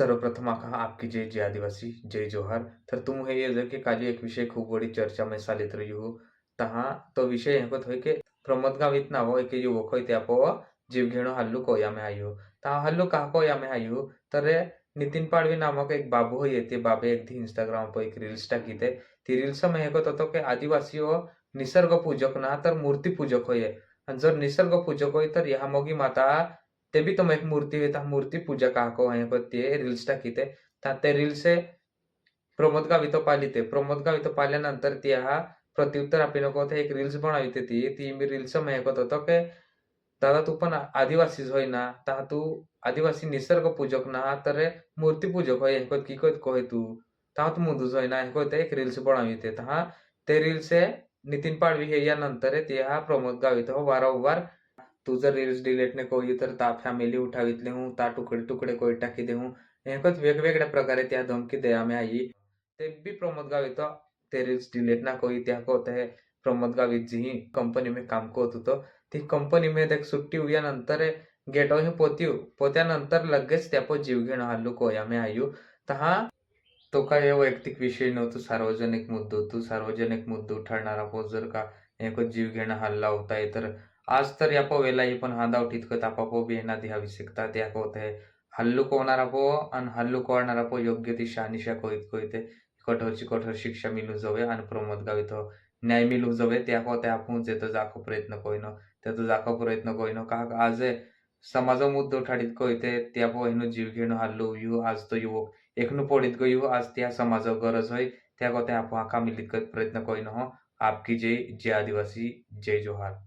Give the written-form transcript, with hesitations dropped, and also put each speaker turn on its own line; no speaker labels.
सर्वप्रथम आपकी जय जय आदिवासी जय जोहार। तर तुम हे ये कि काली एक विषय खूप बड़ी चर्चा में सालित रही हो। तहा तो विषय हेकोत होय के प्रमोद गावित नाव एक युवक होय ते आपो जीव घेणो हल्लू कोया में आयो। ता हल्लू कहा कोया में आयो तर नितीन पाडवी नामक एक बाबू होय ते बाबे एक दी इंस्टाग्राम पर एक रील्स टाकी ती रील्स में हेकोत होतो के आदिवासी हो निसर्ग पूजक ना तर मूर्ती पूजक होय। आणि जर निसर्ग पूजक होय तर ह्या मोगी माता ते भी तुम एक मूर्ति वेता मूर्ति पूजा काको है को ते रील्स टाकीते ते रील्स प्रमोद गावितो पालिते प्रमोद गावितो पाल्यानंतर ती हा प्रत्युत्तर आपली नको ते एक रील्स बनविते ती मी रील्स में ऐकत होतो के दादा तू पण आदिवासीच होय ना ता तू आदिवासी निसर्ग पूजक ना तर मूर्ती पूजक होय ऐकत की कोय तू ता तू मुदुज होय ना ऐकत एक रील्स बनविते ता ते रील्स नितीन पाडवी हे या नंतर ते हा प्रमोद गावितो वारंवार तू जर रील्स डिलीट नाही कोई तर ता फॅमिली उठावितले हूँ ता टुकडे टुकडे कोई टाकी दे हूँ एकच वेगवेगळ्या प्रकारे त्या धमकी दया में आई ते भी प्रमोद गावित ते रील्स डिलीट ना कोई त्या को होते प्रमोद गावित जी कंपनी में काम को होतो ती कंपनी में देख सुट्टी हुई नंतर गेटो ही पोत्यानंतर लगेच त्यापो जीव घेणं हल्लू कोया में आयु तहा तो काय वैयक्तिक विषय नव्हतो सार्वजनिक मुद्दो तू सार्वजनिक मुद्दो ठरणारा पो जर का एक जीव घेणं हल्ला होता तर आज तर या वेलाही पण हांदाव ठितकत आपापो बेहना द्यावी शिकतात या होते हल्लुक होणारा पो आणि हल्लुक होणारा पो योग्य ती शहानिशा कोईत कोईते कठोरची कठोर शिक्षा मिलू जावे आणि प्रमोद गावित न्याय मिलू जावे त्या होते आपण जेतो जाखो प्रयत्न कोईनो त्यातो जाखो प्रयत्न कोईनो का आज समाज मुद्दो ठाडीत कोईते त्या पो हिनो जीव घेणं हल्लू यू आज तो युवक एकनु पोडीत गयो आज त्या समाज गरज होय त्या गोते आपण आका मिलित प्रयत्न कोईनो हो आपकी जय जय आदिवासी जय जोहार।